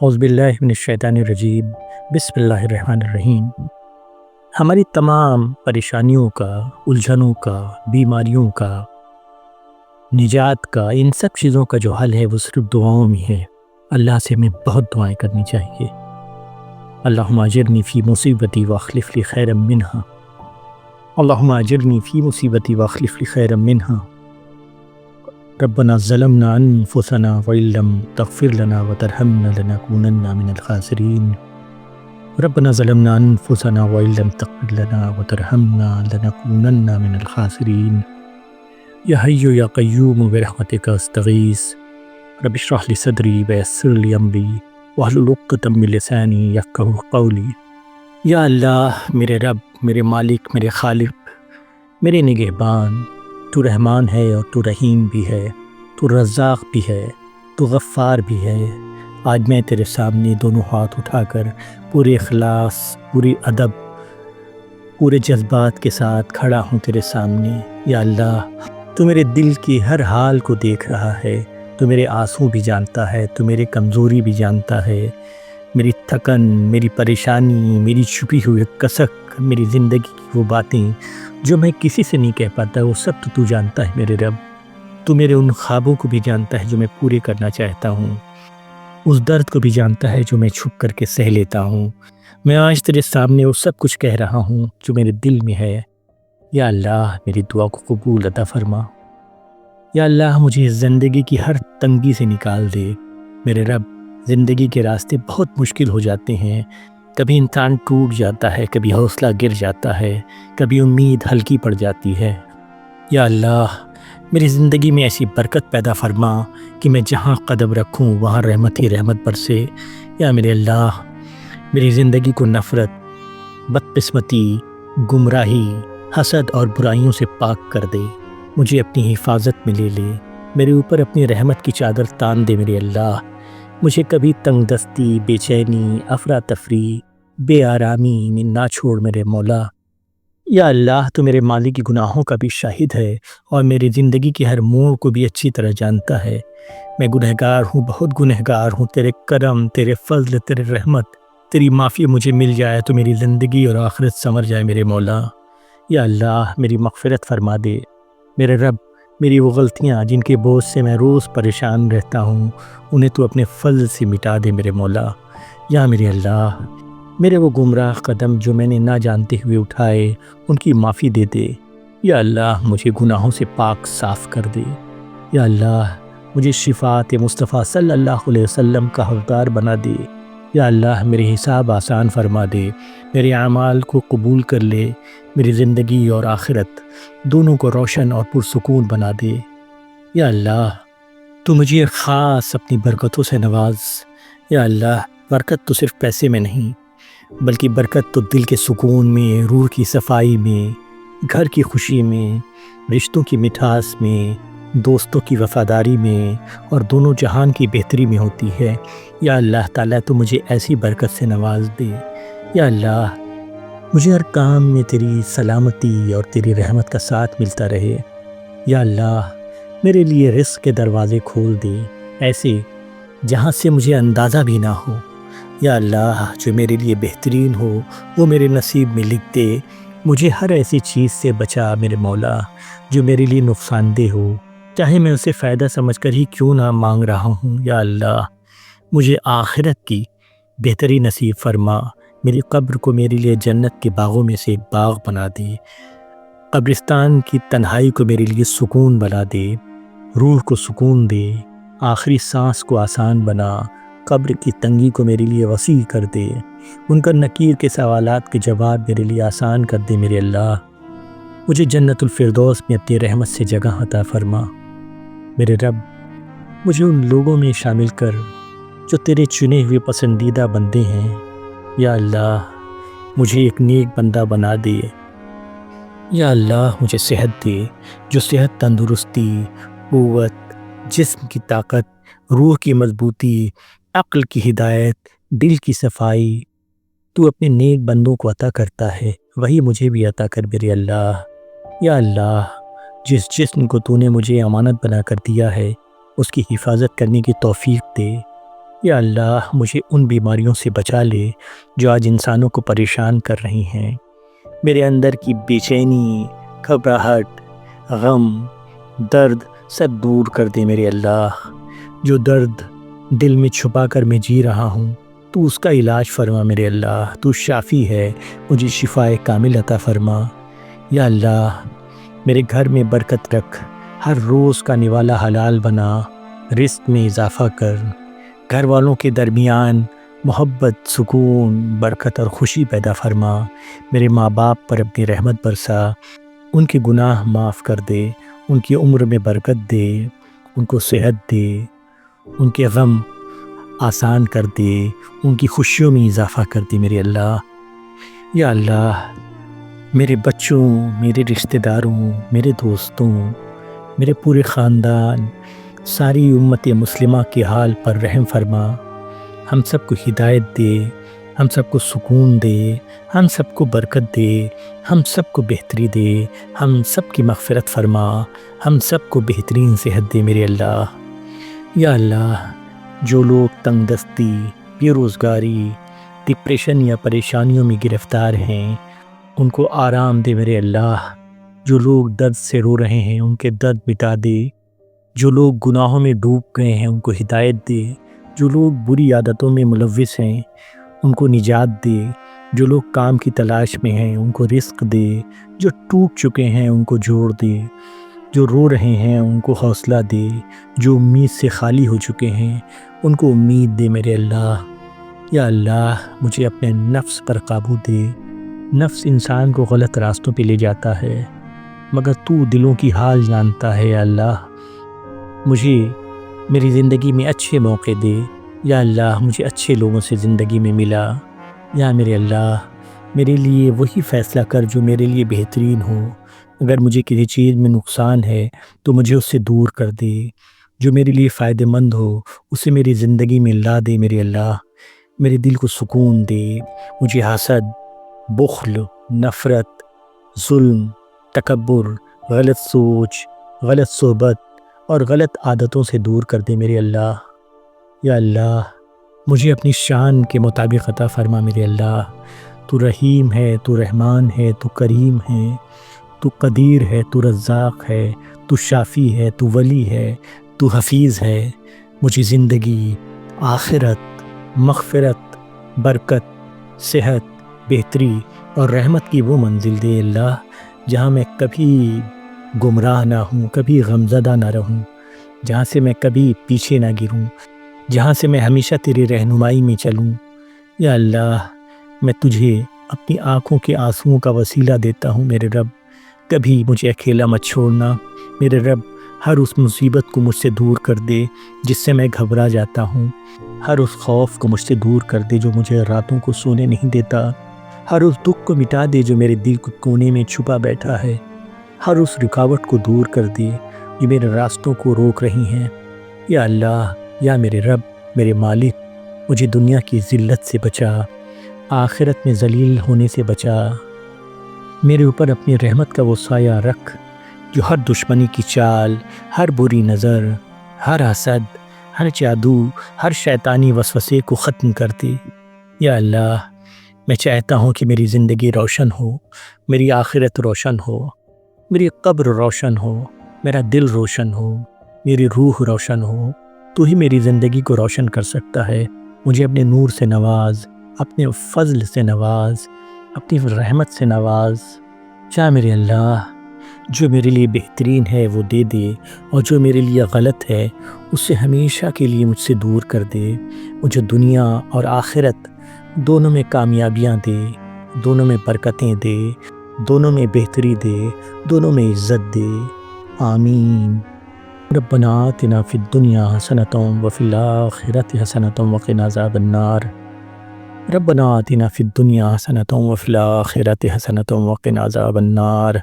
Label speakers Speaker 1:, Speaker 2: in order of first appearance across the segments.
Speaker 1: اعوذ باللہ من الشیطان الرجیم، بسم اللہ الرحمن الرحیم۔ ہماری تمام پریشانیوں کا، الجھنوں کا، بیماریوں کا، نجات کا، ان سب چیزوں کا جو حل ہے وہ صرف دعاؤں میں ہے۔ اللہ سے ہمیں بہت دعائیں کرنی چاہیے۔ اللہم اجرنی فی مصیبتی واخلف لی خیرا منہا، اللہم اجرنی فی مصیبتی واخلف لی خیرا منہا، ربنا ظلمنا انفسنا وان لم تغفر لنا وترحمنا لنکونن من الخاسرین، ربنا ظلمنا انفسنا وان لم تغفر لنا وترحمنا لنکونن من الخاسرین، یا حی یا قیوم برحمتک استغیث، رب اشرح لی صدری ویسر لی امری واحلل عقدۃ من لسانی یفقہوا قولی۔ یا اللہ، میرے رب، میرے مالک، میرے خالق، میرے نگہبان، تو رحمان ہے اور تو رحیم بھی ہے، تو رزاق بھی ہے، تو غفار بھی ہے۔ آج میں تیرے سامنے دونوں ہاتھ اٹھا کر پورے اخلاص، پوری ادب، پورے جذبات کے ساتھ کھڑا ہوں تیرے سامنے۔ یا اللہ، تو میرے دل کی ہر حال کو دیکھ رہا ہے، تو میرے آنسو بھی جانتا ہے، تو میری کمزوری بھی جانتا ہے، میری تھکن، میری پریشانی، میری چھپی ہوئی کسک، میری زندگی کی وہ باتیں جو میں کسی سے نہیں کہہ پاتا، وہ سب تو جانتا ہے میرے رب۔ تو میرے ان خوابوں کو بھی جانتا ہے جو میں پورے کرنا چاہتا ہوں، اس درد کو بھی جانتا ہے جو میں چھپ کر کے سہ لیتا ہوں۔ میں آج تیرے سامنے وہ سب کچھ کہہ رہا ہوں جو میرے دل میں ہے۔ یا اللہ، میری دعا کو قبول عطا فرما۔ یا اللہ، مجھے اس زندگی کی ہر تنگی سے نکال دے۔ میرے رب، زندگی کے راستے بہت مشکل ہو جاتے ہیں، کبھی انسان ٹوٹ جاتا ہے، کبھی حوصلہ گر جاتا ہے، کبھی امید ہلکی پڑ جاتی ہے۔ یا اللہ، میری زندگی میں ایسی برکت پیدا فرما کہ میں جہاں قدم رکھوں وہاں رحمت ہی رحمت برسے۔ یا میرے اللہ، میری زندگی کو نفرت، بدقسمتی، گمراہی، حسد اور برائیوں سے پاک کر دے، مجھے اپنی حفاظت میں لے لے، میرے اوپر اپنی رحمت کی چادر تان دے میرے اللہ۔ مجھے کبھی تنگ دستی، بے چینی، افراتفری، بے آرامی میں نہ چھوڑ میرے مولا۔ یا اللہ، تو میرے ماضی کی گناہوں کا بھی شاہد ہے اور میری زندگی کے ہر موڑ کو بھی اچھی طرح جانتا ہے۔ میں گنہگار ہوں، بہت گنہگار ہوں۔ تیرے کرم، تیرے فضل، تیرے رحمت، تیری معافی مجھے مل جائے تو میری زندگی اور آخرت سنور جائے میرے مولا۔ یا اللہ، میری مغفرت فرما دے۔ میرے رب، میری وہ غلطیاں جن کے بوجھ سے میں روز پریشان رہتا ہوں، انہیں تو اپنے فضل سے مٹا دے میرے مولا۔ یا میرے اللہ، میرے وہ گمراہ قدم جو میں نے نہ جانتے ہوئے اٹھائے، ان کی معافی دے دے۔ یا اللہ، مجھے گناہوں سے پاک صاف کر دے۔ یا اللہ، مجھے شفاعت مصطفیٰ صلی اللہ علیہ وسلم کا حقدار بنا دے۔ یا اللہ، میرے حساب آسان فرما دے، میرے اعمال کو قبول کر لے، میری زندگی اور آخرت دونوں کو روشن اور پرسکون بنا دے۔ یا اللہ، تو مجھے خاص اپنی برکتوں سے نواز۔ یا اللہ، برکت تو صرف پیسے میں نہیں، بلکہ برکت تو دل کے سکون میں، روح کی صفائی میں، گھر کی خوشی میں، رشتوں کی مٹھاس میں، دوستوں کی وفاداری میں اور دونوں جہان کی بہتری میں ہوتی ہے۔ یا اللہ تعالیٰ، تو مجھے ایسی برکت سے نواز دے۔ یا اللہ، مجھے ہر کام میں تیری سلامتی اور تیری رحمت کا ساتھ ملتا رہے۔ یا اللہ، میرے لیے رزق کے دروازے کھول دے، ایسے جہاں سے مجھے اندازہ بھی نہ ہو۔ یا اللہ، جو میرے لیے بہترین ہو وہ میرے نصیب میں لکھ دے۔ مجھے ہر ایسی چیز سے بچا میرے مولا جو میرے لیے نقصان دہ ہو، چاہے میں اسے فائدہ سمجھ کر ہی کیوں نہ مانگ رہا ہوں۔ یا اللہ، مجھے آخرت کی بہتری نصیب فرما۔ میری قبر کو میرے لیے جنت کے باغوں میں سے ایک باغ بنا دے، قبرستان کی تنہائی کو میرے لیے سکون بنا دے، روح کو سکون دے، آخری سانس کو آسان بنا، قبر کی تنگی کو میرے لیے وسیع کر دے، ان کا نکیر کے سوالات کے جواب میرے لیے آسان کر دے میرے اللہ۔ مجھے جنت الفردوس میں اپنی رحمت سے جگہ عطا فرما۔ میرے رب، مجھے ان لوگوں میں شامل کر جو تیرے چنے ہوئے پسندیدہ بندے ہیں۔ یا اللہ، مجھے ایک نیک بندہ بنا دے۔ یا اللہ، مجھے صحت دے، جو صحت، تندرستی، قوت، جسم کی طاقت، روح کی مضبوطی، عقل کی ہدایت، دل کی صفائی تو اپنے نیک بندوں کو عطا کرتا ہے، وہی مجھے بھی عطا کر میرے اللہ۔ یا اللہ، جس جسم کو تو نے مجھے امانت بنا کر دیا ہے، اس کی حفاظت کرنے کی توفیق دے۔ یا اللہ مجھے ان بیماریوں سے بچا لے جو آج انسانوں کو پریشان کر رہی ہیں۔ میرے اندر کی بے چینی، گھبراہٹ، غم، درد سب دور کر دے میرے اللہ۔ جو درد دل میں چھپا کر میں جی رہا ہوں تو اس کا علاج فرما میرے اللہ۔ تو شافی ہے، مجھے شفائے کامل عطا فرما۔ یا اللہ میرے گھر میں برکت رکھ، ہر روز کا نوالا حلال بنا، رزق میں اضافہ کر، گھر والوں کے درمیان محبت، سکون، برکت اور خوشی پیدا فرما۔ میرے ماں باپ پر اپنی رحمت برسا، ان کے گناہ معاف کر دے، ان کی عمر میں برکت دے، ان کو صحت دے، ان کے غم آسان کر دے، ان کی خوشیوں میں اضافہ کر دے میرے اللہ۔ یا اللہ میرے بچوں، میرے رشتہ داروں، میرے دوستوں، میرے پورے خاندان، ساری امت مسلمہ کے حال پر رحم فرما۔ ہم سب کو ہدایت دے، ہم سب کو سکون دے، ہم سب کو برکت دے، ہم سب کو بہتری دے، ہم سب کی مغفرت فرما، ہم سب کو بہترین صحت دے میرے اللہ۔ یا اللہ جو لوگ تنگ دستی، بے روزگاری، ڈپریشن یا پریشانیوں میں گرفتار ہیں ان کو آرام دے میرے اللہ۔ جو لوگ درد سے رو رہے ہیں ان کے درد مٹا دے، جو لوگ گناہوں میں ڈوب گئے ہیں ان کو ہدایت دے، جو لوگ بری عادتوں میں ملوث ہیں ان کو نجات دے، جو لوگ کام کی تلاش میں ہیں ان کو رزق دے، جو ٹوٹ چکے ہیں ان کو جوڑ دے، جو رو رہے ہیں ان کو حوصلہ دے، جو امید سے خالی ہو چکے ہیں ان کو امید دے میرے اللہ۔ یا اللہ مجھے اپنے نفس پر قابو دے۔ نفس انسان کو غلط راستوں پہ لے جاتا ہے مگر تو دلوں کی حال جانتا ہے۔ یا اللہ مجھے میری زندگی میں اچھے موقع دے۔ یا اللہ مجھے اچھے لوگوں سے زندگی میں ملا۔ یا میرے اللہ میرے لیے وہی فیصلہ کر جو میرے لیے بہترین ہو۔ اگر مجھے کسی چیز میں نقصان ہے تو مجھے اس سے دور کر دے، جو میرے لیے فائدہ مند ہو اسے میری زندگی میں لا دے میرے اللہ۔ میرے دل کو سکون دے، مجھے حسد، بخل، نفرت، ظلم، تکبر، غلط سوچ، غلط صحبت اور غلط عادتوں سے دور کر دے میرے اللہ۔ یا اللہ مجھے اپنی شان کے مطابق عطا فرما میرے اللہ۔ تو رحیم ہے، تو رحمان ہے، تو کریم ہے، تو قدیر ہے، تو رزاق ہے، تو شافی ہے، تو ولی ہے، تو حفیظ ہے۔ مجھے زندگی، آخرت، مغفرت، برکت، صحت، بہتری اور رحمت کی وہ منزل دے اللہ جہاں میں کبھی گمراہ نہ ہوں، کبھی غمزدہ نہ رہوں، جہاں سے میں کبھی پیچھے نہ گروں، جہاں سے میں ہمیشہ تیری رہنمائی میں چلوں۔ یا اللہ میں تجھے اپنی آنکھوں کے آنسوؤں کا وسیلہ دیتا ہوں میرے رب، کبھی مجھے اکیلا مت چھوڑنا میرے رب۔ ہر اس مصیبت کو مجھ سے دور کر دے جس سے میں گھبرا جاتا ہوں، ہر اس خوف کو مجھ سے دور کر دے جو مجھے راتوں کو سونے نہیں دیتا، ہر اس دکھ کو مٹا دے جو میرے دل کو کونے میں چھپا بیٹھا ہے، ہر اس رکاوٹ کو دور کر دے جو میرے راستوں کو روک رہی ہیں۔ یا اللہ یا میرے رب، میرے مالک، مجھے دنیا کی ذلت سے بچا، آخرت میں ذلیل ہونے سے بچا۔ میرے اوپر اپنی رحمت کا وہ سایہ رکھ جو ہر دشمنی کی چال، ہر بری نظر، ہر حسد، ہر جادو، ہر شیطانی وسوسے کو ختم کر دے۔ یا اللہ میں چاہتا ہوں کہ میری زندگی روشن ہو، میری آخرت روشن ہو، میری قبر روشن ہو، میرا دل روشن ہو، میری روح روشن ہو۔ تو ہی میری زندگی کو روشن کر سکتا ہے۔ مجھے اپنے نور سے نواز، اپنے فضل سے نواز، اپنی رحمت سے نواز۔ چاہ میرے اللہ جو میرے لیے بہترین ہے وہ دے دے، اور جو میرے لیے غلط ہے اسے ہمیشہ کے لیے مجھ سے دور کر دے۔ مجھے دنیا اور آخرت دونوں میں کامیابیاں دے، دونوں میں برکتیں دے، دونوں میں بہتری دے، دونوں میں عزت دے۔ آمین۔ ربنا آتنا فی الدنیا حسنۃ وفی الآخرۃ حسنۃ وقنا عذاب النار۔ ربنا آتنا فی الدنیا حسنۃ وفی الآخرۃ حسنۃ وقنا عذاب النار۔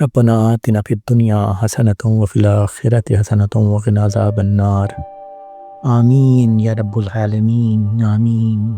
Speaker 1: ربنا آتنا فی الدنیا حسنۃ وفی الآخرۃ حسنۃ وقنا عذاب النار۔ آمین یا رب العالمین، آمین۔